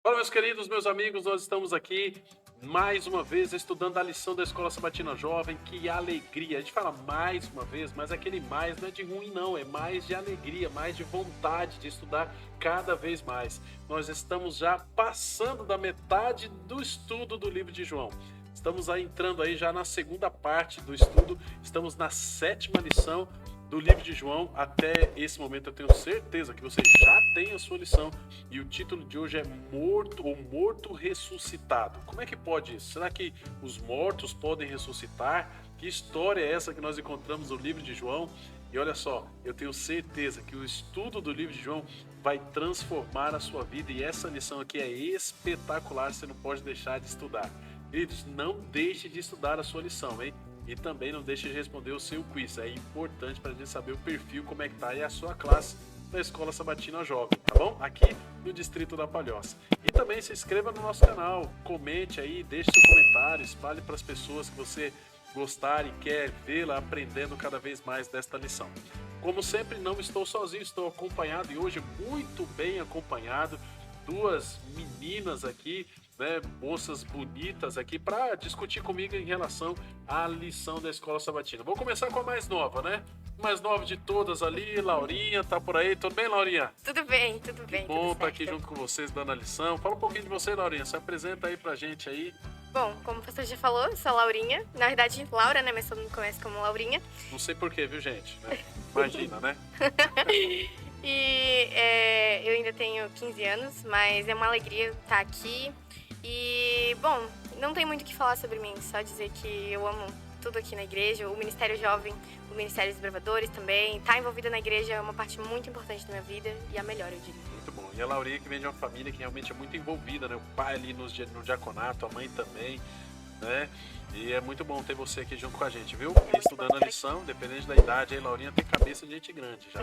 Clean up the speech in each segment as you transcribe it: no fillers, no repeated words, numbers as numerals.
Fala, meus queridos, meus amigos, nós estamos aqui mais uma vez estudando a lição da Escola Sabatina Jovem. Que alegria! A gente fala mais uma vez, mas aquele mais não é de ruim, não, é mais de alegria, mais de vontade de estudar cada vez mais. Nós estamos já passando da metade do estudo do livro de João. Estamos aí entrando aí já na segunda parte do estudo, estamos na sétima lição do livro de João. Até esse momento eu tenho certeza que você já tem a sua lição e o título de hoje é Morto ou Morto Ressuscitado. Como é que pode isso? Será que os mortos podem ressuscitar? Que história é essa que nós encontramos no livro de João? E olha só, eu tenho certeza que o estudo do livro de João vai transformar a sua vida e essa lição aqui é espetacular, você não pode deixar de estudar. Queridos, não deixe de estudar a sua lição, hein? E também não deixe de responder o seu quiz. É importante para a gente saber o perfil, como é que tá aí a sua classe da Escola Sabatina Jovem, tá bom? Aqui no Distrito da Palhoça. E também se inscreva no nosso canal, comente aí, deixe seu comentário, espalhe para as pessoas que você gostar e quer vê-la aprendendo cada vez mais desta lição. Como sempre, não estou sozinho, estou acompanhado e hoje muito bem acompanhado. Duas meninas aqui, né, moças bonitas aqui para discutir comigo em relação à lição da Escola Sabatina. Vou começar com a mais nova, né? Mais nova de todas ali, Laurinha, tá por aí. Tudo bem, Laurinha? Tudo bem, tudo bem, Bom tudo estar aqui certo. junto com vocês dando a lição. Fala um pouquinho de você, Laurinha. Se apresenta aí pra gente aí. Bom, como você já falou, eu sou a Laurinha. Na verdade, Laura, né? Mas todo mundo conhece como Laurinha. Não sei porquê, viu, gente? Né? Imagina, né? Eu ainda tenho 15 anos, mas é uma alegria estar aqui. E, bom, não tem muito o que falar sobre mim, só dizer que eu amo tudo aqui na igreja, o Ministério Jovem, o Ministério dos Bravadores também. Estar envolvida na igreja é uma parte muito importante da minha vida e a melhor, eu diria. Muito bom. E a Laurinha que vem de uma família que realmente é muito envolvida, né? O pai ali no diaconato, a mãe também, né? E é muito bom ter você aqui junto com a gente, viu? E estudando a lição, dependendo da idade, aí Laurinha tem cabeça de gente grande já.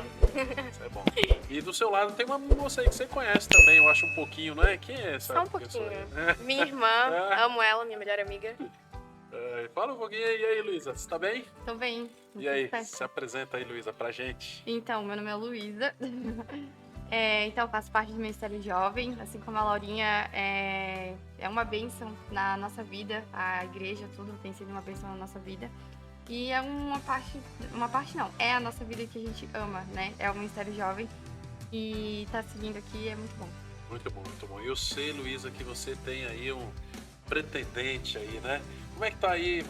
Isso é bom. E do seu lado tem uma moça aí que você conhece também, eu acho um pouquinho, não é? Quem é essa Só um pessoa pouquinho. aí? Minha irmã, amo ela, minha melhor amiga. Fala um pouquinho aí, e aí, Luísa, você tá bem? Tô bem. E aí, se apresenta aí, Luísa, pra gente. Então, meu nome é Luísa. Então, eu faço parte do Ministério Jovem, assim como a Laurinha, é uma bênção na nossa vida, a igreja, tudo tem sido uma bênção na nossa vida. E é uma parte não, é a nossa vida que a gente ama, né? É o Ministério Jovem e tá seguindo aqui é muito bom. Muito bom, muito bom. E eu sei, Luísa, que você tem aí um pretendente aí, né? Como é que tá aí?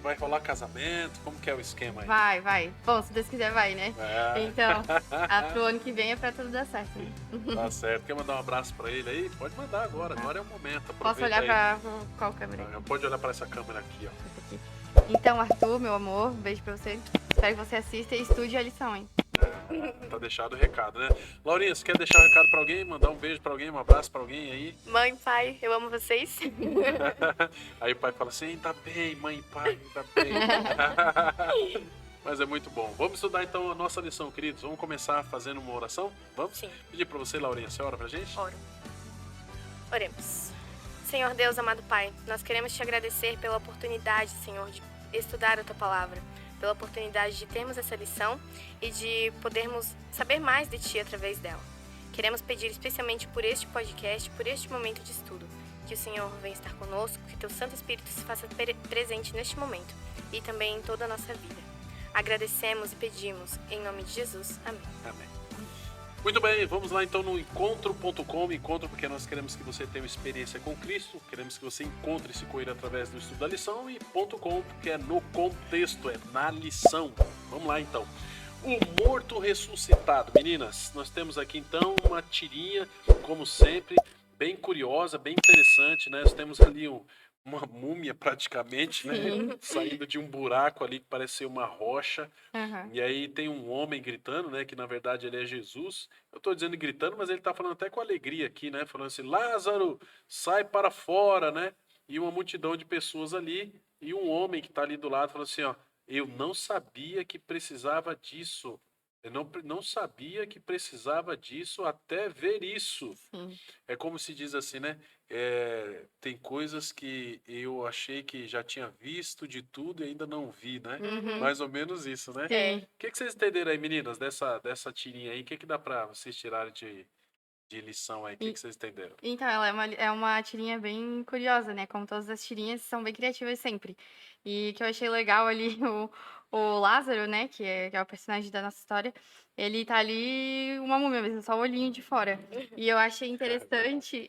Vai rolar casamento? Como que é o esquema aí? Vai. Bom, se Deus quiser, vai, né? É. Então, pro ano que vem é pra tudo dar certo, né? Tá certo. Quer mandar um abraço pra ele aí? Pode mandar agora. Agora é o momento. Posso Aproveita olhar aí. pra qual câmera? Pode olhar pra essa câmera aqui, ó. Essa aqui. Então, Arthur, meu amor, um beijo pra você. Espero que você assista e estude a lição, hein? Tá deixado o recado, né? Laurinha, você quer deixar um recado pra alguém? Mandar um beijo pra alguém, um abraço pra alguém aí? Mãe, pai, eu amo vocês. Aí o pai fala assim, tá bem, mãe e pai, tá bem. Mas é muito bom. Vamos estudar então a nossa lição, queridos. Vamos começar fazendo uma oração? Vamos? Sim. Pedir pra você, Laurinha, você ora pra gente? Oro. Oremos. Senhor Deus, amado Pai, nós queremos te agradecer pela oportunidade, Senhor, de estudar a tua palavra, pela oportunidade de termos essa lição e de podermos saber mais de ti através dela. Queremos pedir especialmente por este podcast, por este momento de estudo, que o Senhor venha estar conosco, que teu Santo Espírito se faça presente neste momento e também em toda a nossa vida. Agradecemos e pedimos, em nome de Jesus. Amém. Amém. Muito bem, vamos lá então no encontro.com, encontro porque nós queremos que você tenha uma experiência com Cristo, queremos que você encontre-se com Ele através do estudo da lição e .com porque é no contexto, é na lição. Vamos lá então. O morto ressuscitado. Meninas, nós temos aqui então uma tirinha, como sempre, bem curiosa, bem interessante, né? Nós temos ali uma múmia praticamente, né? Saindo de um buraco ali que parece ser uma rocha. Uhum. E aí tem um homem gritando, né? Que na verdade ele é Jesus. Eu tô dizendo gritando, mas ele tá falando até com alegria aqui, né? Falando assim, Lázaro, sai para fora, né? E uma multidão de pessoas ali. E um homem que tá ali do lado falando assim, ó, eu não sabia que precisava disso. Eu não sabia que precisava disso até ver isso. Sim. É como se diz assim, né? Tem coisas que eu achei que já tinha visto de tudo e ainda não vi, né? Uhum. Mais ou menos isso, né? É. Sim. O que vocês entenderam aí, meninas, dessa tirinha aí? O que dá pra vocês tirarem de lição aí? O que E- que vocês entenderam? Então, ela é uma tirinha bem curiosa, né? Como todas as tirinhas, são bem criativas sempre. E que eu achei legal ali, o Lázaro, né? Que é o personagem da nossa história. Ele tá ali uma múmia mesmo, só o olhinho de fora. E eu achei interessante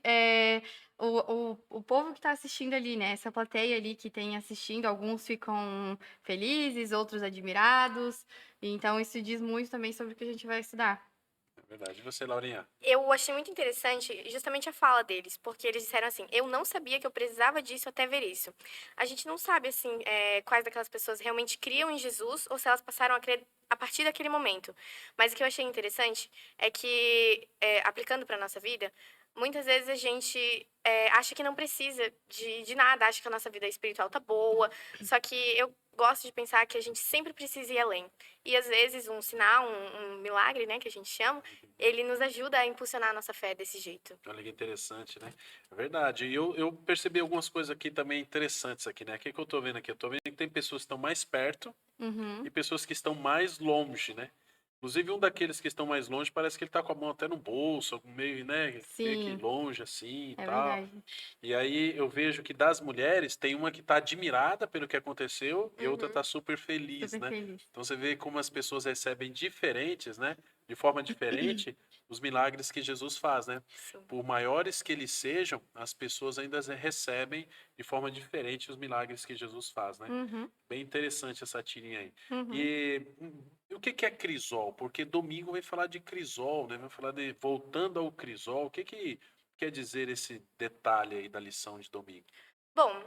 o povo que tá assistindo ali, né? Essa plateia ali que tem assistindo. Alguns ficam felizes, outros admirados. Então, isso diz muito também sobre o que a gente vai estudar. É verdade. E você, Laurinha? Eu achei muito interessante justamente a fala deles, porque eles disseram assim: eu não sabia que eu precisava disso até ver isso. A gente não sabe, assim, quais daquelas pessoas realmente criam em Jesus ou se elas passaram a crer a partir daquele momento. Mas o que eu achei interessante é que, aplicando para nossa vida, muitas vezes a gente acha que não precisa de nada, acha que a nossa vida espiritual tá boa, só que eu gosto de pensar que a gente sempre precisa ir além. E às vezes um sinal, um milagre, né, que a gente chama, ele nos ajuda a impulsionar a nossa fé desse jeito. Olha que interessante, né? É verdade. E eu percebi algumas coisas aqui também interessantes aqui, né? O que que eu tô vendo aqui? Eu tô vendo que tem pessoas que estão mais perto Uhum. e pessoas que estão mais longe, né? Inclusive, um daqueles que estão mais longe parece que ele tá com a mão até no bolso, algum meio, né? Meio que Sim, longe assim e é tal. verdade. E aí eu vejo que das mulheres tem uma que tá admirada pelo que aconteceu e outra Uhum. tá super feliz, Super né? feliz. Então você vê como as pessoas recebem diferentes, né? De forma diferente, os milagres que Jesus faz, né? Sim. Por maiores que eles sejam, as pessoas ainda recebem de forma diferente os milagres que Jesus faz, né? Uhum, Bem interessante essa tirinha aí. uhum. E o que que é crisol? Porque domingo vai falar de crisol, né? Vai falar de voltando ao crisol. O que que quer dizer esse detalhe aí da lição de domingo? Bom,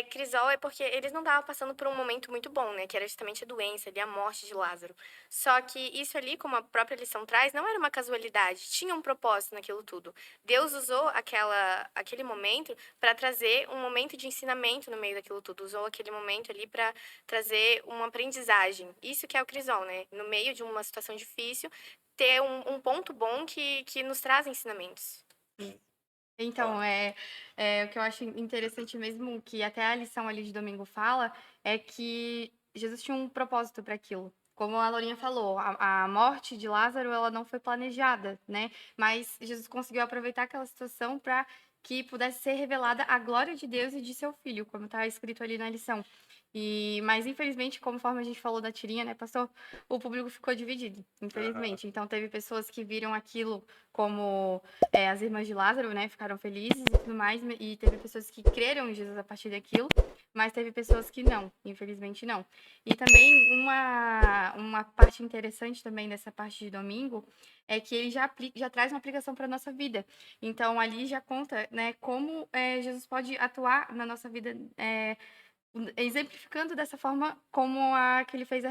crisol é porque eles não estavam passando por um momento muito bom, né? Que era justamente a doença ali, a morte de Lázaro. Só que isso ali, como a própria lição traz, não era uma casualidade, tinha um propósito naquilo tudo. Deus usou aquele momento para trazer um momento de ensinamento no meio daquilo tudo. Usou aquele momento ali para trazer uma aprendizagem. Isso que é o crisol, né? No meio de uma situação difícil, ter um ponto bom que nos traz ensinamentos. Então, o que eu acho interessante mesmo, que até a lição ali de domingo fala, é que Jesus tinha um propósito para aquilo. Como a Laurinha falou, a morte de Lázaro, ela não foi planejada, né? Mas Jesus conseguiu aproveitar aquela situação para que pudesse ser revelada a glória de Deus e de seu filho, como está escrito ali na lição. Mas infelizmente, conforme a gente falou da tirinha, né, pastor, o público ficou dividido, Aham, infelizmente. Então teve pessoas que viram aquilo como as irmãs de Lázaro, né, ficaram felizes e tudo mais, e teve pessoas que creram em Jesus a partir daquilo, mas teve pessoas que não, infelizmente não. E também uma parte interessante também dessa parte de domingo é que ele já traz uma aplicação para a nossa vida. Então ali já conta, né, como Jesus pode atuar na nossa vida, exemplificando dessa forma como a que ele fez a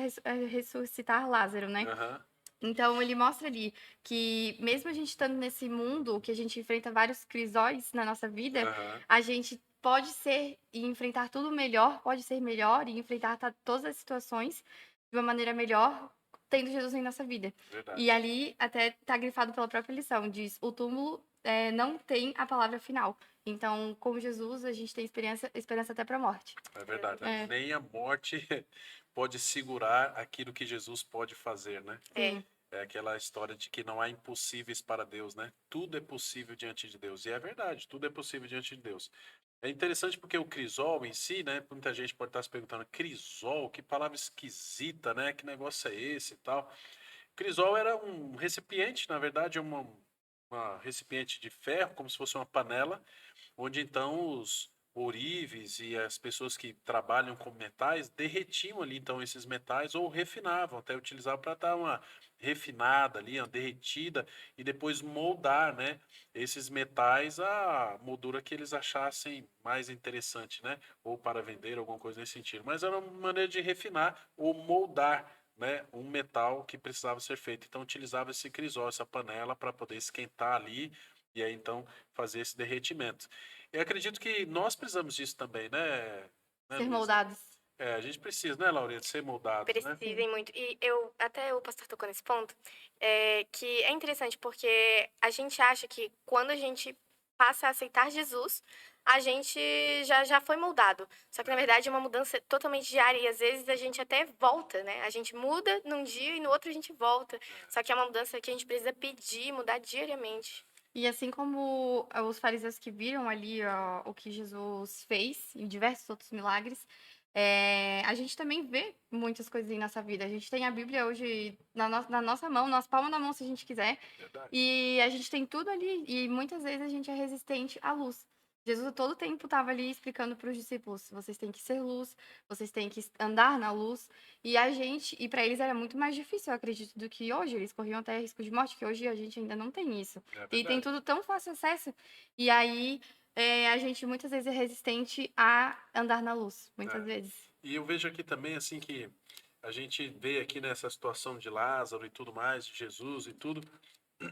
ressuscitar Lázaro, né? aham, Então ele mostra ali que mesmo a gente estando nesse mundo que a gente enfrenta vários crisóis na nossa vida, aham, a gente pode ser e enfrentar tudo melhor, pode ser melhor e enfrentar todas as situações de uma maneira melhor, tendo Jesus em nossa vida. E verdade. ali até tá grifado pela própria lição, diz: o túmulo não tem a palavra final. Então, com Jesus, a gente tem esperança até para a morte. É verdade, né? É, Nem a morte pode segurar aquilo que Jesus pode fazer, né? É. sim. É aquela história de que não há impossíveis para Deus, né? Tudo é possível diante de Deus. E é verdade, tudo é possível diante de Deus. É interessante porque o crisol em si, né? Muita gente pode estar se perguntando, crisol, que palavra esquisita, né? Que negócio é esse e tal. Crisol era um recipiente, na verdade, uma recipiente de ferro, como se fosse uma panela, onde então os ourives e as pessoas que trabalham com metais derretiam ali então esses metais ou refinavam, até utilizavam para dar uma refinada ali, uma derretida e depois moldar, né, esses metais à moldura que eles achassem mais interessante, né, ou para vender alguma coisa nesse sentido. Mas era uma maneira de refinar ou moldar, né, um metal que precisava ser feito. Então utilizava esse crisol, essa panela para poder esquentar ali e aí então fazer esse derretimento. Eu acredito que nós precisamos disso também, né, Ser Luísa? moldados. É, a gente precisa, né, Laureta, ser moldados, né? Sim. Precisem muito. E até o pastor tocou nesse ponto, que é interessante porque a gente acha que quando a gente passa a aceitar Jesus, a gente já foi moldado. Só que na verdade é uma mudança totalmente diária e às vezes a gente até volta, né? A gente muda num dia e no outro a gente volta. Só que é uma mudança que a gente precisa pedir, mudar diariamente. E assim como os fariseus que viram ali ó, o que Jesus fez em diversos outros milagres, a gente também vê muitas coisas em nossa vida. A gente tem a Bíblia hoje na nossa mão, nas palmas da mão, se a gente quiser. Verdade. E a gente tem tudo ali. E muitas vezes a gente é resistente à luz. Jesus a todo tempo estava ali explicando para os discípulos: vocês têm que ser luz, vocês têm que andar na luz. E para eles era muito mais difícil, eu acredito, do que hoje. Eles corriam até risco de morte, que hoje a gente ainda não tem isso. É E tem verdade. tudo tão fácil acesso. E aí a gente muitas vezes é resistente a andar na luz, muitas É. vezes. E eu vejo aqui também, assim, que a gente vê aqui nessa situação de Lázaro e tudo mais, de Jesus e tudo,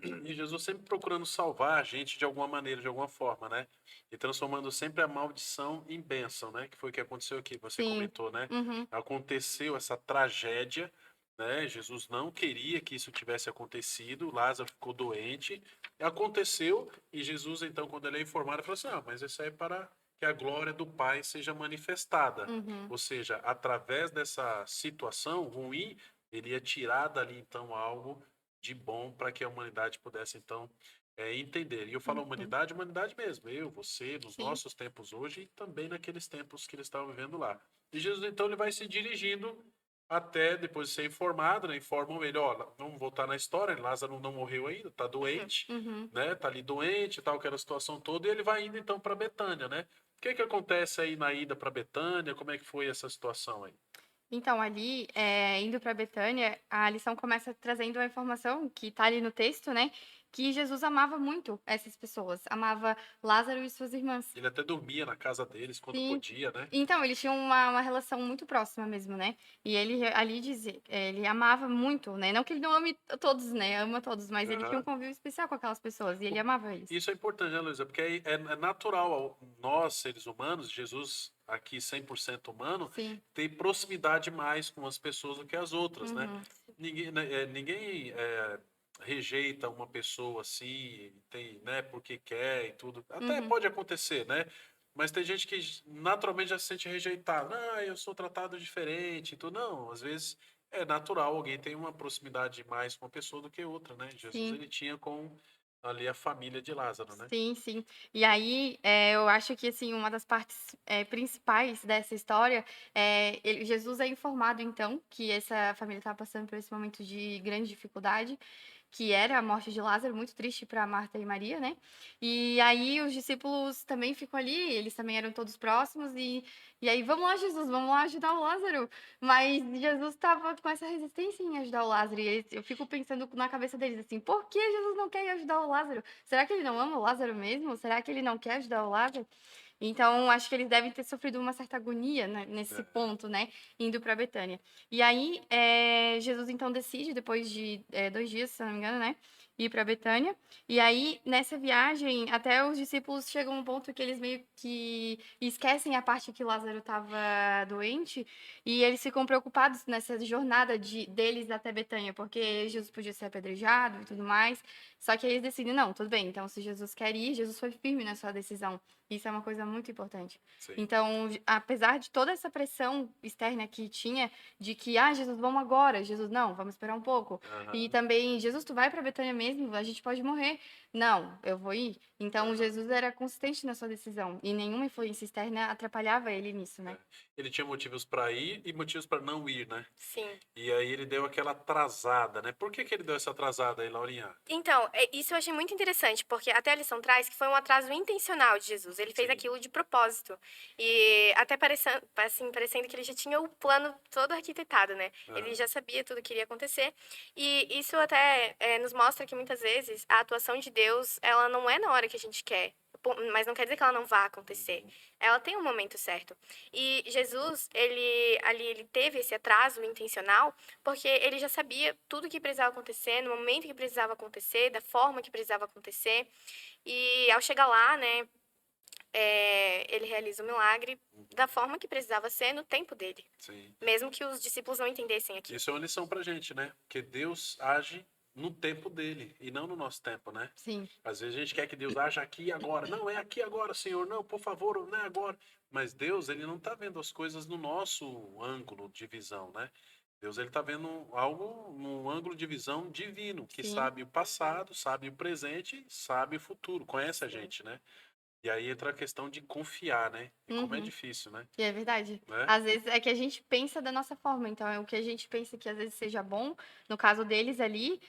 e Jesus sempre procurando salvar a gente de alguma maneira, de alguma forma, né? E transformando sempre a maldição em bênção, né? Que foi o que aconteceu aqui, você Sim. comentou, né? Uhum. Aconteceu essa tragédia, né? Jesus não queria que isso tivesse acontecido, Lázaro ficou doente, aconteceu, e Jesus, então, quando ele é informado, falou assim: ah, mas isso aí é para que a glória do Pai seja manifestada. Uhum. Ou seja, através dessa situação ruim, ele ia tirar dali, então, algo de bom para que a humanidade pudesse, então, entender. E eu falo Uhum. humanidade, humanidade mesmo. Eu, você, nos Sim. nossos tempos hoje e também naqueles tempos que eles estavam vivendo lá. E Jesus, então, ele vai se dirigindo até depois de ser informado, né? Informam ele: ó, vamos voltar na história, Lázaro não morreu ainda, tá doente, Uhum. né? Tá ali doente e tal, aquela situação toda, e ele vai indo, então, para Betânia, né? O que que acontece aí na ida para Betânia? Como é que foi essa situação aí? Então, ali, indo para Betânia, a lição começa trazendo a informação que está ali no texto, né? Que Jesus amava muito essas pessoas, amava Lázaro e suas irmãs. Ele até dormia na casa deles quando Sim. podia, né? Então, eles tinham uma relação muito próxima mesmo, né? E ele ali dizia, ele amava muito, né? Não que ele não ame todos, né? Ama todos, mas ele tinha um Aham. convívio especial com aquelas pessoas e ele amava eles. Isso é importante, né, Luísa? Porque é natural nós, seres humanos, Jesus aqui 100% humano, Sim. ter proximidade mais com as pessoas do que as outras, né? Uhum. Ninguém, né, ninguém rejeita uma pessoa assim, tem, né, porque quer e tudo. Até Uhum. pode acontecer, né? Mas tem gente que naturalmente já se sente rejeitado. Ah, eu sou tratado diferente e tudo. Não, às vezes é natural, alguém tem uma proximidade mais com uma pessoa do que outra, né? Jesus, Sim. ele tinha com ali a família de Lázaro, né? Sim, sim. E aí, eu acho que, assim, uma das partes, principais dessa história Jesus é informado, então, que essa família estava passando por esse momento de grande dificuldade, que era a morte de Lázaro, muito triste para Marta e Maria, né? E aí os discípulos também ficam ali, eles também eram todos próximos, e aí, vamos lá, Jesus, vamos lá ajudar o Lázaro. Mas Jesus estava com essa resistência em ajudar o Lázaro, e eu fico pensando na cabeça deles assim, por que Jesus não quer ajudar o Lázaro? Será que ele não ama o Lázaro mesmo? Será que ele não quer ajudar o Lázaro? Então, acho que eles devem ter sofrido uma certa agonia, né, nesse É. ponto, né, indo para Betânia. E aí, Jesus então decide, depois de 2 dias, se não me engano, né, ir para Betânia. E aí, nessa viagem, até os discípulos chegam a um ponto que eles meio que esquecem a parte que Lázaro estava doente e eles ficam preocupados nessa jornada deles até Betânia, porque Jesus podia ser apedrejado e tudo mais. Só que aí eles decidem, não, tudo bem, então se Jesus quer ir, Jesus foi firme na sua decisão. Isso é uma coisa muito importante. Sim. Então, apesar de toda essa pressão externa que tinha, de que, Jesus, vamos agora. Jesus, não, vamos esperar um pouco. E Aham, também, Jesus, tu vai para Betânia mesmo? A gente pode morrer. Não, eu vou ir. Então, aham. Jesus era consistente na sua decisão. E nenhuma influência externa atrapalhava ele nisso, né? É. Ele tinha motivos para ir e motivos para não ir, né? Sim. E aí ele deu aquela atrasada, né? Por que que ele deu essa atrasada aí, Laurinha? Então, isso eu achei muito interessante, porque até a lição traz que foi um atraso intencional de Jesus. Ele fez Sim. aquilo de propósito. E até parecendo, assim, parecendo que ele já tinha o plano todo arquitetado, né? Ele Aham. já sabia tudo que iria acontecer. E isso até nos mostra que muitas vezes a atuação de Deus, ela não é na hora que a gente quer. Mas não quer dizer que ela não vá acontecer. Ela tem um momento certo. E Jesus, ele teve esse atraso intencional porque ele já sabia tudo que precisava acontecer, no momento que precisava acontecer, da forma que precisava acontecer. E ao chegar lá, né, ele realiza o milagre da forma que precisava ser, no tempo dele. Sim. Mesmo que os discípulos não entendessem aquilo. Isso é uma lição pra gente, né? Porque Deus age no tempo dele e não no nosso tempo, né? Sim. Às vezes a gente quer que Deus haja aqui e agora. Não, é aqui agora, Senhor. Não, por favor, não é agora. Mas Deus, ele não está vendo as coisas no nosso ângulo de visão, né? Deus ele está vendo algo num ângulo de visão divino, que Sim. sabe o passado, sabe o presente, sabe o futuro, conhece a gente, né? E aí entra a questão de confiar, né? E como é Uhum. difícil, né? E é verdade. Né? Às vezes é que a gente pensa da nossa forma, então é o que a gente pensa que às vezes seja bom. No caso deles ali,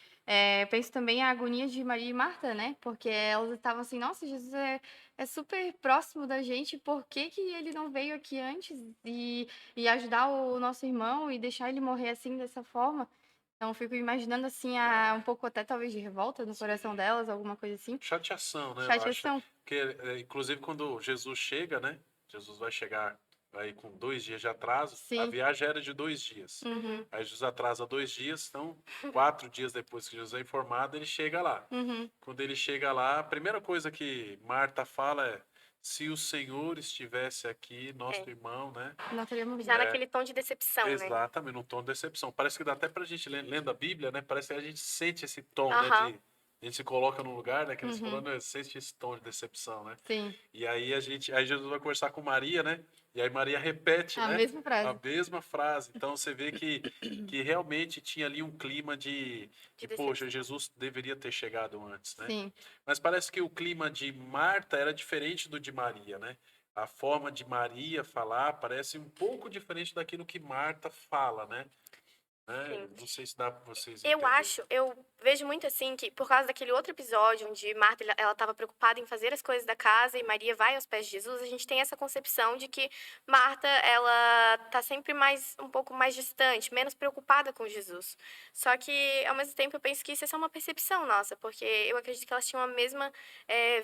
eu penso também a agonia de Maria e Marta, né? Porque elas estavam assim, nossa, Jesus é super próximo da gente, por que que ele não veio aqui antes e ajudar o nosso irmão e deixar ele morrer assim, dessa forma? Então eu fico imaginando assim, um pouco até talvez de revolta no coração delas, alguma coisa assim. Chateação, né? Eu acho Chateação. que, inclusive, quando Jesus chega, né? Jesus vai chegar aí com 2 dias de atraso. A Sim. viagem era de 2 dias. Uhum. Aí Jesus atrasa 2 dias, então 4 dias depois que Jesus é informado, ele chega lá. Uhum. Quando ele chega lá, a primeira coisa que Marta fala é: se o Senhor estivesse aqui, nosso É. irmão, né? Não teria morrido. Já naquele tom de decepção, né? Exatamente, num tom de decepção. Parece que dá até pra gente, lendo a Bíblia, né? Parece que a gente sente esse tom, né? Aham. A gente se coloca num lugar, né? Que eles Uhum. falando, sente esse tom de decepção, né? Sim. E aí aí Jesus vai conversar com Maria, né? E aí Maria repete, A né? mesma A frase. mesma frase. Então você vê que realmente tinha ali um clima De poxa, decepção. Jesus deveria ter chegado antes, né? Sim. Mas parece que o clima de Marta era diferente do de Maria, né? A forma de Maria falar parece um pouco diferente daquilo que Marta fala, né? Sim. Não sei se dá para vocês entenderem. Eu vejo muito assim que por causa daquele outro episódio onde Marta ela estava preocupada em fazer as coisas da casa e Maria vai aos pés de Jesus, a gente tem essa concepção de que Marta ela tá sempre um pouco mais distante, menos preocupada com Jesus. Só que ao mesmo tempo eu penso que isso é só uma percepção nossa, porque eu acredito que elas tinham a mesma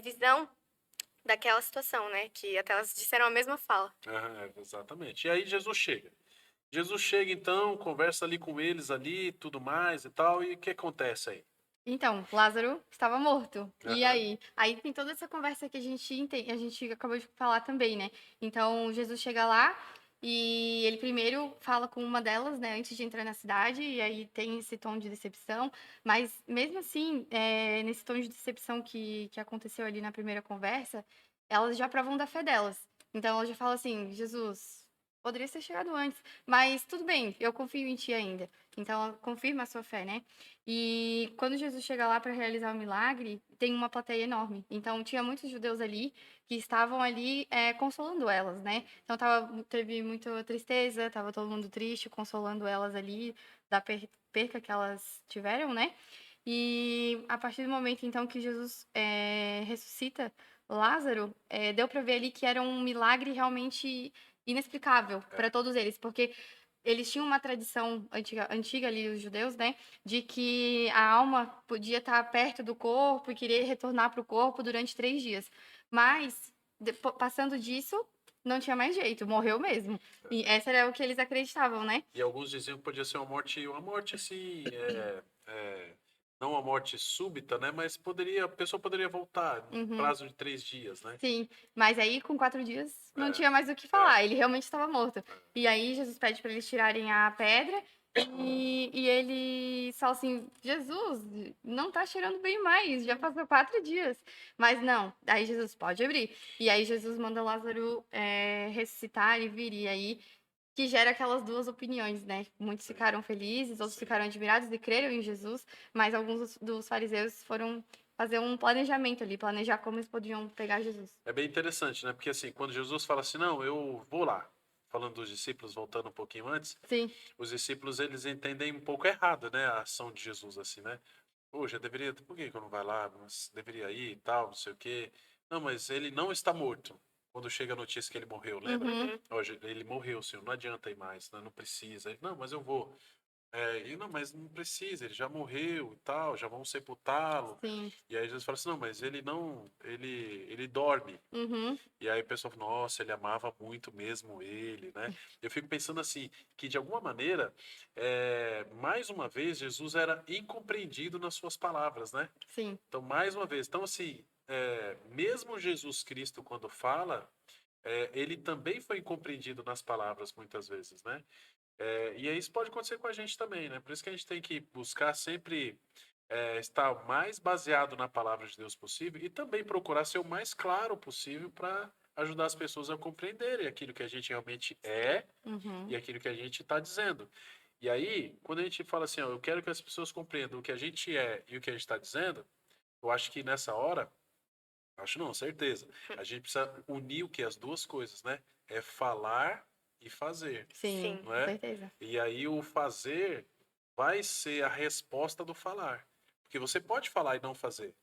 visão daquela situação, né? Que até elas disseram a mesma fala. Exatamente. E aí Jesus chega. Jesus chega então, conversa ali com eles ali, tudo mais e tal, e o que acontece aí? Então, Lázaro estava morto. E Aham. aí? Aí tem toda essa conversa que a gente acabou de falar também, né? Então, Jesus chega lá e ele primeiro fala com uma delas, né, antes de entrar na cidade, e aí tem esse tom de decepção. Mas mesmo assim, nesse tom de decepção que aconteceu ali na primeira conversa, elas já provam da fé delas. Então, elas já falam assim: Jesus, poderia ter chegado antes, mas tudo bem, eu confio em ti ainda. Então, ela confirma a sua fé, né? E quando Jesus chega lá para realizar o milagre, tem uma plateia enorme. Então, tinha muitos judeus ali que estavam ali consolando elas, né? Então, teve muita tristeza, tava todo mundo triste, consolando elas ali da perca que elas tiveram, né? E a partir do momento, então, que Jesus ressuscita Lázaro, deu para ver ali que era um milagre realmente inexplicável para todos eles, porque eles tinham uma tradição antiga ali, os judeus, né? De que a alma podia estar perto do corpo e querer retornar para o corpo durante 3 dias. Mas, passando disso, não tinha mais jeito, morreu mesmo. E essa era o que eles acreditavam, né? E alguns diziam que podia ser uma morte assim, não uma morte súbita, né? Mas a pessoa poderia voltar no Uhum. prazo de 3 dias, né? Sim, mas aí com 4 dias não É, tinha mais o que falar, ele realmente estava morto. E aí Jesus pede para eles tirarem a pedra e ele fala assim: Jesus, não tá cheirando bem mais, já passou 4 dias. Mas não, aí Jesus pode abrir. E aí Jesus manda Lázaro ressuscitar e vir. E aí que gera aquelas duas opiniões, né? Muitos ficaram felizes, outros Sim. ficaram admirados e creram em Jesus, mas alguns dos fariseus foram fazer um planejamento ali, planejar como eles podiam pegar Jesus. É bem interessante, né? Porque assim, quando Jesus fala assim, não, eu vou lá, falando dos discípulos, voltando um pouquinho antes, Sim. os discípulos eles entendem um pouco errado, né? A ação de Jesus, assim, né? Poxa, por que que eu não vai lá? Mas deveria ir e tal, não sei o quê. Não, mas ele não está morto. Quando chega a notícia que ele morreu, lembra? Uhum. Hoje, ele morreu, senhor, não adianta ir mais, né? Não precisa. Ele, não, mas eu vou. Não, mas não precisa, ele já morreu e tal, já vão sepultá-lo. Sim. E aí Jesus fala assim, não, mas ele não, ele dorme. Uhum. E aí o pessoal fala, nossa, ele amava muito mesmo ele, né? Eu fico pensando assim, que de alguma maneira, mais uma vez, Jesus era incompreendido nas suas palavras, né? Sim. Então, mais uma vez, então assim, mesmo Jesus Cristo quando fala, ele também foi incompreendido nas palavras muitas vezes, né? E aí isso pode acontecer com a gente também, né? Por isso que a gente tem que buscar sempre estar mais baseado na palavra de Deus possível e também procurar ser o mais claro possível para ajudar as pessoas a compreenderem aquilo que a gente realmente é Uhum. e aquilo que a gente está dizendo. E aí, quando a gente fala assim, ó, eu quero que as pessoas compreendam o que a gente é e o que a gente está dizendo, eu acho que nessa hora, acho não, certeza, a gente precisa unir o que? As duas coisas, né? É falar e fazer, Sim, Sim. não com é? certeza. E aí o fazer vai ser a resposta do falar. Porque você pode falar e não fazer.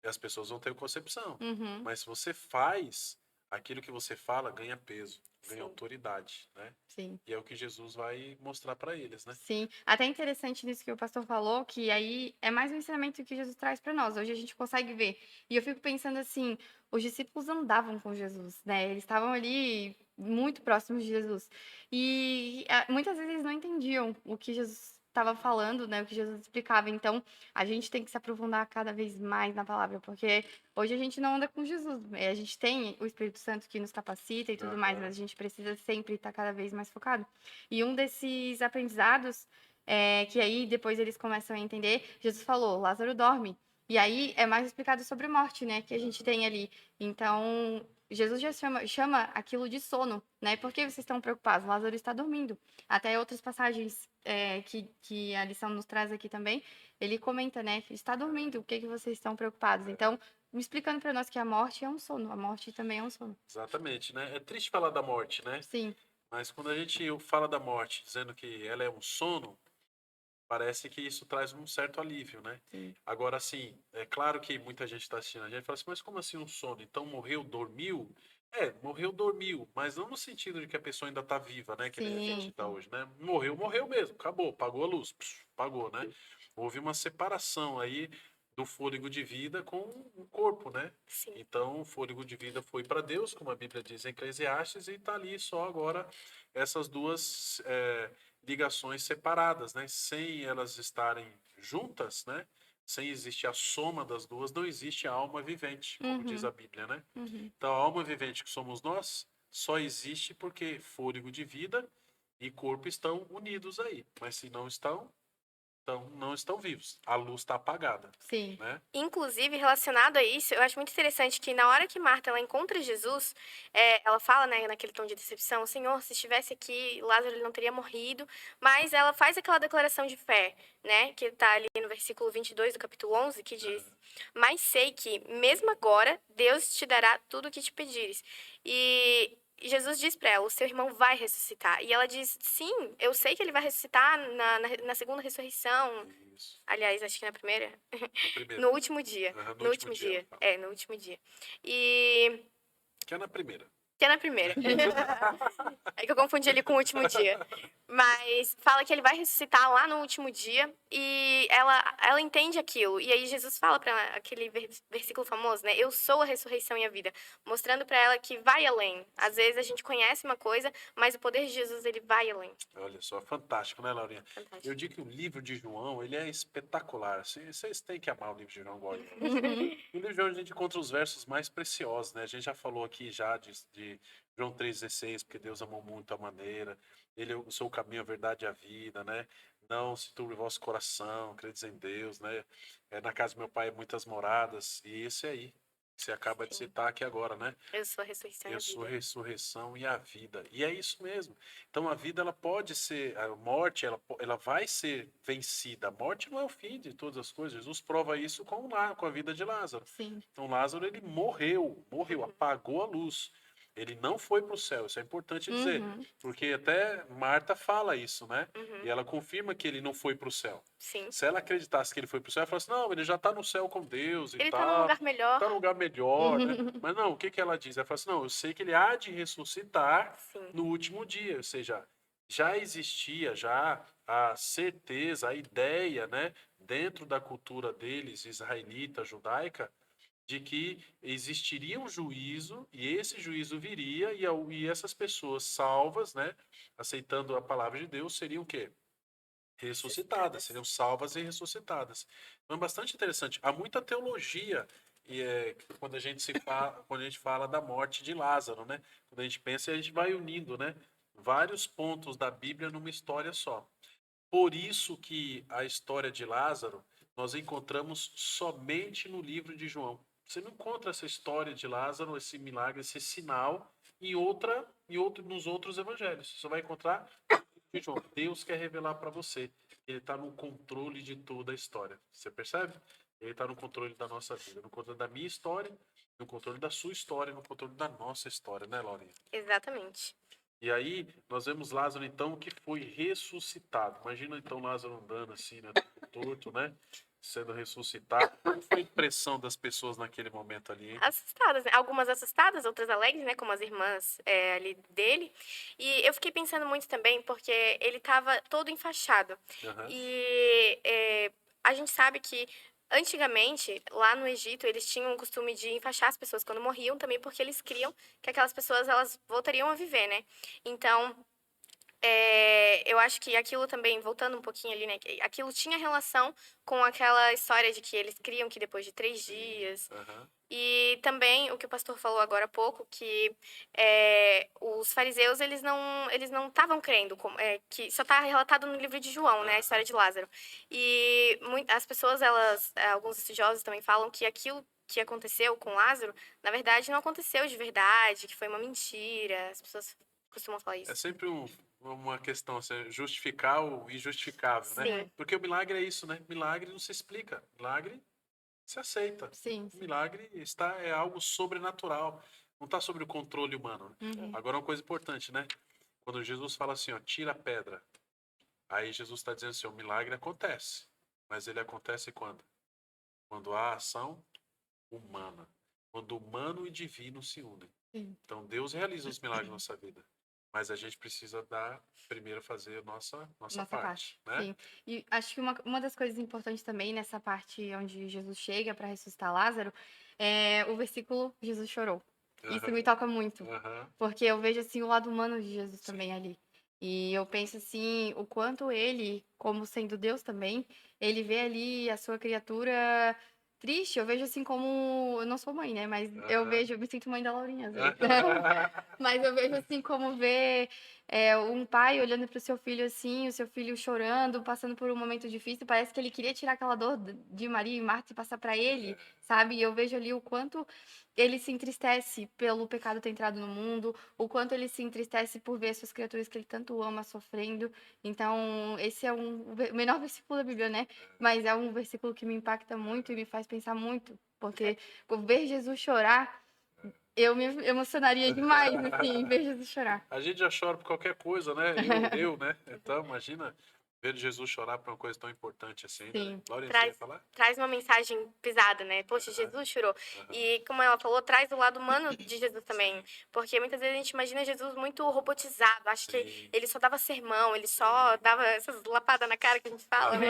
E as pessoas vão ter concepção. Uhum, Mas se você faz, aquilo que você fala ganha peso, ganha Sim. autoridade, né? sim. E é o que Jesus vai mostrar para eles, né? Sim, até interessante nisso que o pastor falou, que aí é mais um ensinamento que Jesus traz para nós. Hoje a gente consegue ver. E eu fico pensando assim, os discípulos andavam com Jesus, né? Eles estavam ali muito próximos de Jesus. E muitas vezes eles não entendiam o que Jesus estava falando, né? O que Jesus explicava. Então, a gente tem que se aprofundar cada vez mais na palavra, porque hoje a gente não anda com Jesus. A gente tem o Espírito Santo que nos capacita e tudo mais, Aham. mas a gente precisa sempre estar cada vez mais focado. E um desses aprendizados, que aí depois eles começam a entender, Jesus falou, Lázaro dorme. E aí é mais explicado sobre morte, né, que a gente tem ali. Então, Jesus já chama aquilo de sono, né? Por que vocês estão preocupados? Lázaro está dormindo. Até outras passagens que a lição nos traz aqui também, ele comenta, né, que está dormindo, o que que vocês estão preocupados? Então, me explicando para nós que a morte é um sono, a morte também é um sono. Exatamente, né? É triste falar da morte, né? Sim, Mas quando a gente fala da morte dizendo que ela é um sono, parece que isso traz um certo alívio, né? sim, Agora, assim, é claro que muita gente está assistindo a gente e fala assim, mas como assim um sono? Então morreu, dormiu? É, morreu, dormiu, mas não no sentido de que a pessoa ainda está viva, né? Que a sim, gente dá sim. hoje, né? Morreu, morreu mesmo, acabou, apagou a luz, apagou, né? Houve uma separação aí do fôlego de vida com o corpo, né? Sim. Então, o fôlego de vida foi para Deus, como a Bíblia diz em Eclesiastes, e está ali só agora essas duas ligações separadas, né? Sem elas estarem juntas, né? Sem existir a soma das duas, não existe a alma vivente, como diz Uhum, a Bíblia, né? uhum. Então, a alma vivente que somos nós só existe porque fôlego de vida e corpo estão unidos aí. Mas se não estão, então não estão vivos. A luz está apagada, Sim. né? Inclusive, relacionado a isso, eu acho muito interessante que na hora que Marta ela encontra Jesus, ela fala, né, naquele tom de decepção, Senhor, se estivesse aqui, Lázaro ele não teria morrido, mas ela faz aquela declaração de fé, né, que tá ali no versículo 22 do capítulo 11, que diz, mas sei que, mesmo agora, Deus te dará tudo o que te pedires. E Jesus diz para ela, o seu irmão vai ressuscitar. E ela diz, sim, eu sei que ele vai ressuscitar na segunda ressurreição. Isso. Aliás, acho que na primeira. Na primeira. No último dia. Aham, no No último último dia ela dia. fala. É, no último dia. E. Que é na primeira. Que é na primeira. É que eu confundi ele com o último dia. Mas fala que ele vai ressuscitar lá no último dia e ela entende aquilo. E aí Jesus fala para ela aquele versículo famoso, né? Eu sou a ressurreição e a vida, mostrando para ela que vai além. Às vezes a gente conhece uma coisa, mas o poder de Jesus ele vai além. Olha só, fantástico, né, Laurinha? Fantástico. Eu digo que o livro de João, ele é espetacular. Vocês têm que amar o livro de João igual eu. Uhum. No livro de João a gente encontra os versos mais preciosos, né? A gente já falou aqui já de João 3,16, porque Deus amou muito a maneira. Ele é o seu caminho, a verdade e a vida, né? Não se turbe o vosso coração, credes em Deus, né? Na casa do meu pai muitas moradas. E esse aí, que você acaba de Sim. citar aqui agora, né? Eu sou a ressurreição e a Eu sou a vida. ressurreição e a vida. E é isso mesmo. Então a vida ela pode ser, a morte ela vai ser vencida. A morte não é o fim de todas as coisas. Jesus prova isso com a vida de Lázaro. Sim. Então Lázaro ele morreu, apagou a luz. Ele não foi para o céu. Isso é importante dizer, Uhum. porque até Marta fala isso, né? Uhum. E ela confirma que ele não foi para o céu. Sim. Se ela acreditasse que ele foi para o céu, ela falasse, não, ele já está no céu com Deus e Ele tá num tal. lugar melhor. Está num lugar melhor, né? Mas não, o que ela diz? Ela fala assim, não, eu sei que ele há de ressuscitar Sim. no último dia. Ou seja, já existia já a certeza, a ideia, né? Dentro da cultura deles, israelita, judaica, de que existiria um juízo e esse juízo viria e essas pessoas salvas, né? Aceitando a palavra de Deus, seriam o quê? Ressuscitadas, seriam salvas e ressuscitadas. Então é bastante interessante. Há muita teologia quando a gente fala da morte de Lázaro, né? Quando a gente pensa, a gente vai unindo, né? Vários pontos da Bíblia numa história só. Por isso que a história de Lázaro nós encontramos somente no livro de João. Você não encontra essa história de Lázaro, esse milagre, esse sinal nos outros evangelhos. Você vai encontrar de João. Deus quer revelar para você. Ele está no controle de toda a história. Você percebe? Ele está no controle da nossa vida, no controle da minha história, no controle da sua história, no controle da nossa história, né, Laurinha? Exatamente. E aí, nós vemos Lázaro, então, que foi ressuscitado. Imagina, então, Lázaro andando assim, né, torto, né? Sendo ressuscitado. Qual foi a impressão das pessoas naquele momento ali, hein? Assustadas, né? Algumas assustadas, outras alegres, né? Como as irmãs ali dele. E eu fiquei pensando muito também, porque ele tava todo enfaixado. Aham. E a gente sabe que antigamente, lá no Egito, eles tinham o costume de enfaixar as pessoas quando morriam, também porque eles criam que aquelas pessoas elas voltariam a viver, né? Então, eu acho que aquilo também, voltando um pouquinho ali, né? Que aquilo tinha relação com aquela história de que eles criam que depois de 3 dias. Aham. E também o que o pastor falou agora há pouco, que os fariseus, eles não estavam crendo, que só está relatado no livro de João, né, a história de Lázaro. E as pessoas, alguns estudiosos também falam que aquilo que aconteceu com Lázaro, na verdade, não aconteceu de verdade, que foi uma mentira. As pessoas costumam falar É isso. sempre uma questão, assim, justificar o injustificável, né? Sim. Porque o milagre é isso, né? Milagre não se explica. Milagre se aceita. Sim, O sim. milagre é algo sobrenatural. Não está sobre o controle humano. Né? Uhum. Agora, uma coisa importante, né? Quando Jesus fala assim, ó, tira a pedra. Aí Jesus está dizendo assim, o milagre acontece. Mas ele acontece quando? Quando há ação humana. Quando humano e divino se unem. Sim. Então, Deus realiza os milagres na nossa vida. Mas a gente precisa primeiro fazer a nossa parte, né? Sim. E acho que uma das coisas importantes também nessa parte onde Jesus chega para ressuscitar Lázaro é o versículo Jesus chorou. Isso me toca muito, Aham. porque eu vejo assim o lado humano de Jesus Sim. também ali. E eu penso assim, o quanto ele, como sendo Deus também, ele vê ali a sua criatura triste. Eu vejo assim como, eu não sou mãe, né, mas Aham. eu me sinto mãe da Laurinha às vezes. Mas eu vejo assim como ver um pai olhando para o seu filho assim, o seu filho chorando, passando por um momento difícil, parece que ele queria tirar aquela dor de Maria e Marta e passar para ele, sabe? E eu vejo ali o quanto ele se entristece pelo pecado ter entrado no mundo, o quanto ele se entristece por ver suas criaturas que ele tanto ama sofrendo. Então, esse é o menor versículo da Bíblia, né? Mas é um versículo que me impacta muito e me faz pensar muito, porque ver Jesus chorar, eu me emocionaria demais, assim, ver Jesus chorar. A gente já chora por qualquer coisa, né? né? Então, imagina ver Jesus chorar por uma coisa tão importante assim, né? Sim. Laurinha, você ia falar? Traz uma mensagem pesada, né? Poxa, Jesus chorou. E como ela falou, traz o lado humano de Jesus também. Porque muitas vezes a gente imagina Jesus muito robotizado. Acho que ele só dava sermão, ele só dava essas lapadas na cara que a gente fala, né?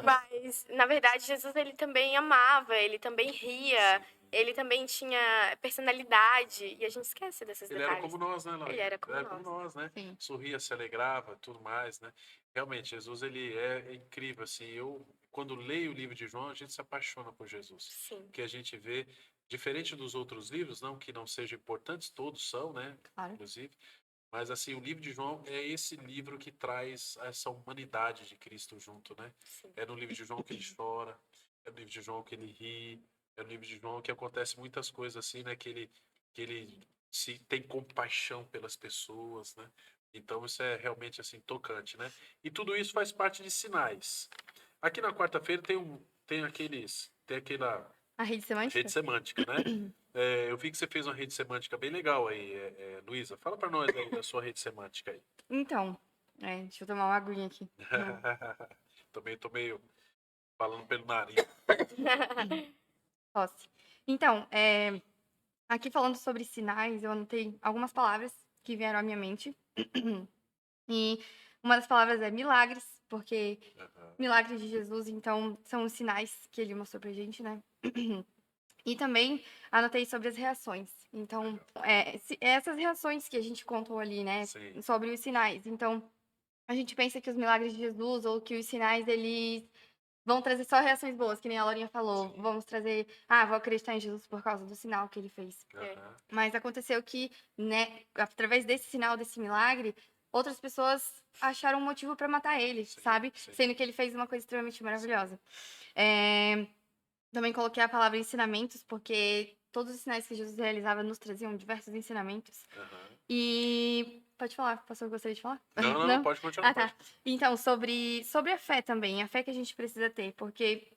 Mas, na verdade, Jesus, ele também amava, ele também ria, ele também tinha personalidade. E a gente esquece desses Ele era detalhes. como nós, né, Laurinha? Ele era como como nós. nós, né? Sim. Sorria, se alegrava, tudo mais, né? Realmente, Jesus, ele é incrível, assim. Eu, quando leio o livro de João, a gente se apaixona por Jesus. Sim. Porque a gente vê, diferente dos outros livros, não que não sejam importantes, todos são, né? Claro. Inclusive. Mas, assim, o livro de João é esse livro que traz essa humanidade de Cristo junto, né? Sim. É no livro de João que ele chora, é no livro de João que ele ri, é no livro de João que acontece muitas coisas assim, né? Que ele se tem compaixão pelas pessoas, né? Então isso é realmente assim tocante, né? E tudo isso faz parte de sinais. Aqui na quarta-feira tem aquela A rede semântica? rede semântica, né? Eu vi que você fez uma rede semântica bem legal aí, Luísa. Fala para nós aí da sua rede semântica aí. Então, deixa eu tomar uma aguinha aqui. Também tô meio falando pelo nariz. Posse. Então, aqui falando sobre sinais, eu anotei algumas palavras que vieram à minha mente. E uma das palavras é milagres, porque milagres de Jesus, então, são os sinais que ele mostrou pra gente, né? E também anotei sobre as reações. Então, essas reações que a gente contou ali, né? Sim. Sobre os sinais. Então, a gente pensa que os milagres de Jesus ou que os sinais, eles vão trazer só reações boas, que nem a Laurinha falou. Sim. Vamos trazer, vou acreditar em Jesus por causa do sinal que ele fez. Mas aconteceu que, né, através desse sinal, desse milagre, outras pessoas acharam um motivo para matar ele, sabe? Sim. Sendo que ele fez uma coisa extremamente maravilhosa. Também coloquei a palavra ensinamentos, porque todos os sinais que Jesus realizava nos traziam diversos ensinamentos. E Pode falar, pastor, gostaria de falar? Não, pode continuar. Ah, tá. Então, sobre a fé também, a fé que a gente precisa ter, porque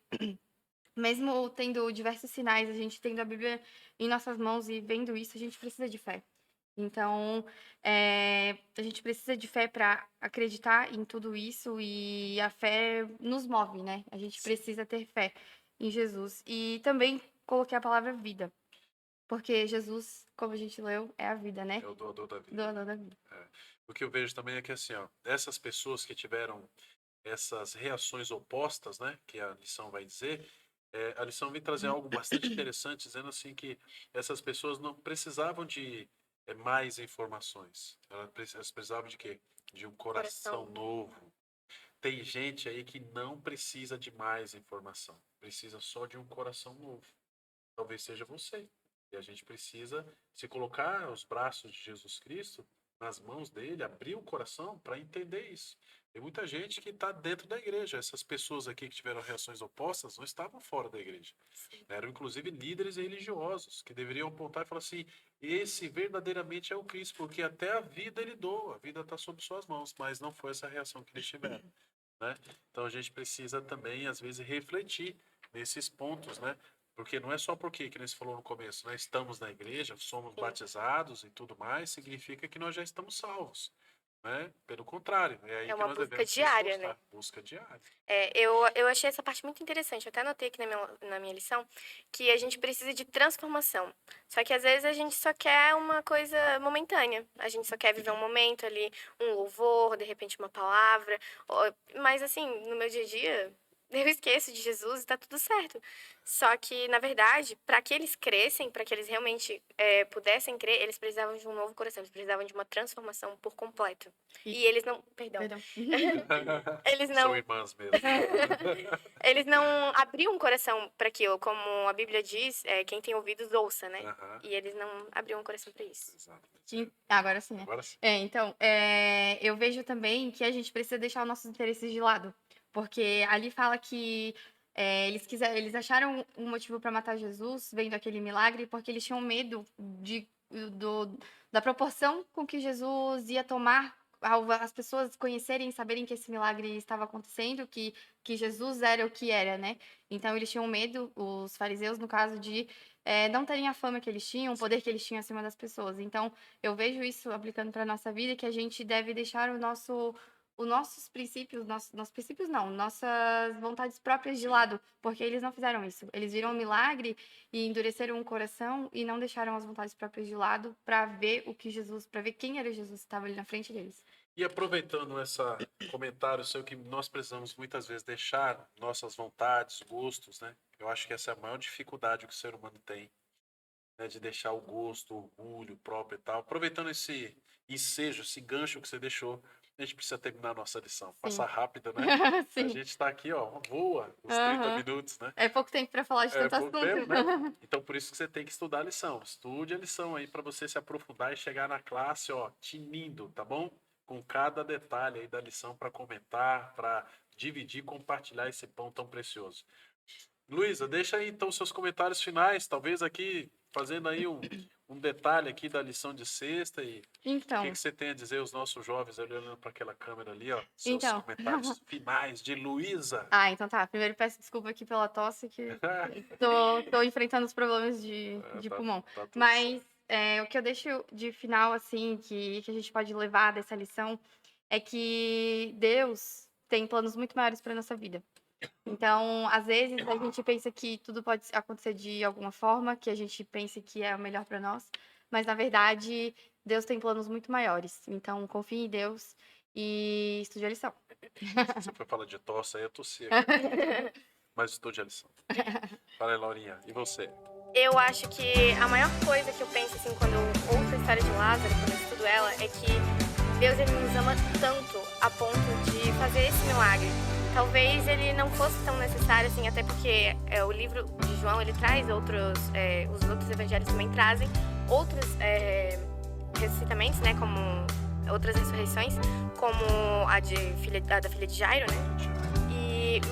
mesmo tendo diversos sinais, a gente tendo a Bíblia em nossas mãos e vendo isso, a gente precisa de fé. Então, a gente precisa de fé para acreditar em tudo isso e a fé nos move, né? A gente precisa ter fé em Jesus. E também coloquei a palavra vida, porque Jesus, como a gente leu, é a vida, né? É o doador da vida. Doador da vida. O que eu vejo também é que, assim, ó, essas pessoas que tiveram essas reações opostas, né, que a lição vai dizer, a lição vem trazer algo bastante interessante, dizendo assim que essas pessoas não precisavam de mais informações. Elas precisavam de quê? De um coração novo. Tem gente aí que não precisa de mais informação, precisa só de um coração novo. Talvez seja você. E a gente precisa se colocar aos braços de Jesus Cristo, nas mãos dele, abrir o coração para entender isso. Tem muita gente que está dentro da igreja. Essas pessoas aqui que tiveram reações opostas não estavam fora da igreja. Eram inclusive líderes religiosos que deveriam apontar e falar assim: esse verdadeiramente é o Cristo, porque até a vida ele doa, a vida está sob suas mãos, mas não foi essa reação que eles tiveram, né? Então a gente precisa também, às vezes, refletir nesses pontos, né? Porque não é só porque, que nem você falou no começo, né? Estamos na igreja, somos batizados e tudo mais, significa que nós já estamos salvos, né? Pelo contrário, é aí que uma nós busca devemos diária, esforçar. né? Busca diária. Eu achei essa parte muito interessante. Eu até anotei aqui na minha lição que a gente precisa de transformação. Só que às vezes a gente só quer uma coisa momentânea. A gente só quer viver um momento ali, um louvor, de repente uma palavra. Mas assim, no meu dia a dia, eu esqueço de Jesus e tá tudo certo. Só que, na verdade, para que eles crescem, para que eles realmente pudessem crer, eles precisavam de um novo coração, eles precisavam de uma transformação por completo. E eles não... Perdão. Eles não... São irmãs mesmo. Eles não abriam o coração para aquilo, como a Bíblia diz, quem tem ouvidos ouça, né? E eles não abriam o coração para isso. Exatamente. Agora sim, né? Agora sim. Então, eu vejo também que a gente precisa deixar os nossos interesses de lado. Porque ali fala que eles acharam um motivo para matar Jesus, vendo aquele milagre, porque eles tinham medo da proporção com que Jesus ia tomar ao as pessoas conhecerem e saberem que esse milagre estava acontecendo, que Jesus era o que era, né? Então, eles tinham medo, os fariseus, no caso, de não terem a fama que eles tinham, o poder que eles tinham acima das pessoas. Então, eu vejo isso aplicando para a nossa vida, que a gente deve deixar os nossos princípios, nossos princípios não, nossas vontades próprias de lado, porque eles não fizeram isso. Eles viram um milagre e endureceram o coração e não deixaram as vontades próprias de lado para ver para ver quem era Jesus que estava ali na frente deles. E aproveitando esse comentário seu, que nós precisamos muitas vezes deixar nossas vontades, gostos, né? Eu acho que essa é a maior dificuldade que o ser humano tem, né? De deixar o gosto, o orgulho próprio e tal. Aproveitando esse ensejo, esse gancho que você deixou, a gente precisa terminar a nossa lição. Passar rápida, né? Sim. A gente está aqui, ó, voa os 30 minutos, né? É pouco tempo para falar de tanto pouco assunto. tempo, né? Então, por isso que você tem que estudar a lição. Estude a lição aí para você se aprofundar e chegar na classe, ó, tinindo, tá bom? Com cada detalhe aí da lição para comentar, para dividir, compartilhar esse pão tão precioso. Luísa, deixa aí então seus comentários finais, talvez aqui fazendo aí um detalhe aqui da lição de sexta e Então, o que você tem a dizer aos nossos jovens olhando para aquela câmera ali, ó, seus comentários finais de Luísa. Então tá. Primeiro peço desculpa aqui pela tosse, que tô enfrentando os problemas de pulmão. Tá tudo Mas o que eu deixo de final, assim, que a gente pode levar dessa lição é que Deus tem planos muito maiores para nossa vida. Então, às vezes, a gente pensa que tudo pode acontecer de alguma forma, que a gente pense que é o melhor para nós, mas, na verdade, Deus tem planos muito maiores. Então, confie em Deus e estude a lição. Se você for falar de tosse, aí eu tossi. Mas estude a lição. Fala aí, Laurinha. E você? Eu acho que a maior coisa que eu penso, assim, quando eu ouço a história de Lázaro, quando eu estudo ela, é que Deus, ele nos ama tanto a ponto de fazer esse milagre. Talvez ele não fosse tão necessário, assim, até porque o livro de João, ele traz os outros evangelhos também trazem outros ressuscitamentos, né, como outras ressurreições, como a da filha de Jairo, né?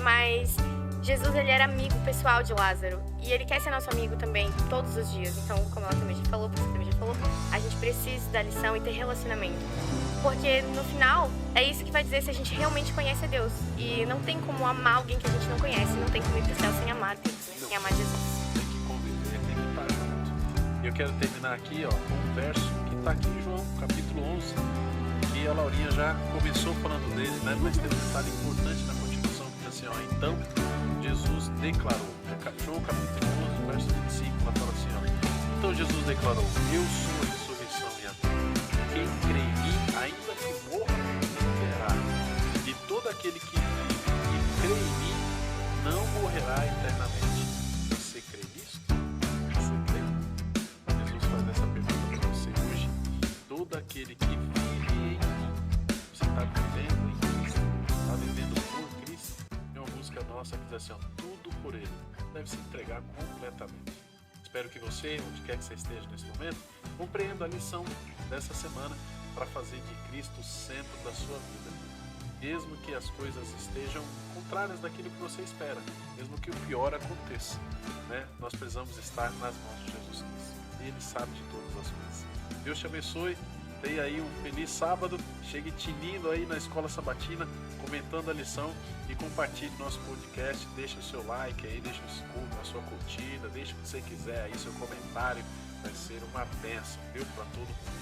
Mas Jesus, ele era amigo pessoal de Lázaro. E ele quer ser nosso amigo também, todos os dias. Então, como ela também já falou, você também já falou, a gente precisa da lição e ter relacionamento. Porque, no final, é isso que vai dizer se a gente realmente conhece a Deus. E não tem como amar alguém que a gente não conhece. Não tem como ir pro céu sem amar Deus, sem amar Jesus. Tem que conviver, tem que estar junto. E eu quero terminar aqui, ó, com um verso que está aqui em João, capítulo 11, que a Laurinha já começou falando dele, né? Mas tem um detalhe importante na continuação, que diz assim, ó, então Jesus declarou, João capítulo 11, verso 25, ela fala assim, ó, então Jesus declarou, eu sou a ressurreição e a vida. Quem crê em mim, ainda que morra, viverá. E todo aquele que vive e crê em mim, não morrerá eternamente. Você crê nisso? Você crê? Jesus faz essa pergunta para você hoje. Todo aquele que vive em mim, você está vivendo em Cristo? Está vivendo por Cristo? Tem uma música nossa que diz assim, ó, tudo por Ele. Deve se entregar completamente. Espero que você, onde quer que você esteja nesse momento, compreenda a lição dessa semana para fazer de Cristo o centro da sua vida. Mesmo que as coisas estejam contrárias daquilo que você espera, mesmo que o pior aconteça, né? Nós precisamos estar nas mãos de Jesus Cristo. Ele sabe de todas as coisas. Deus te abençoe. Tenha aí um feliz sábado. Chegue tinindo aí na Escola Sabatina, comentando a lição e compartilhe nosso podcast. Deixe o seu like aí, deixe a sua curtida, deixe o que você quiser aí, seu comentário. Vai ser uma bênção, viu? Para todo mundo.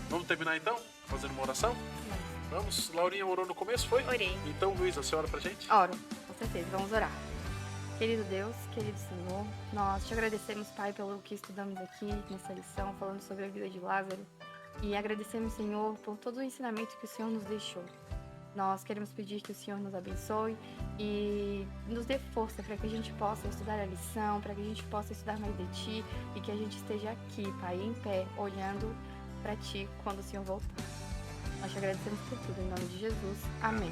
Vamos terminar então? Fazendo uma oração? Vamos. Laurinha orou no começo, foi? Orei. Então, Luísa, você ora pra gente? Oro, com certeza, vamos orar. Querido Deus, querido Senhor, nós te agradecemos, Pai, pelo que estudamos aqui nessa lição, falando sobre a vida de Lázaro. E agradecemos, Senhor, por todo o ensinamento que o Senhor nos deixou. Nós queremos pedir que o Senhor nos abençoe e nos dê força para que a gente possa estudar a lição, para que a gente possa estudar mais de Ti e que a gente esteja aqui, Pai, em pé, olhando para Ti quando o Senhor voltar. Nós te agradecemos por tudo, em nome de Jesus. Amém.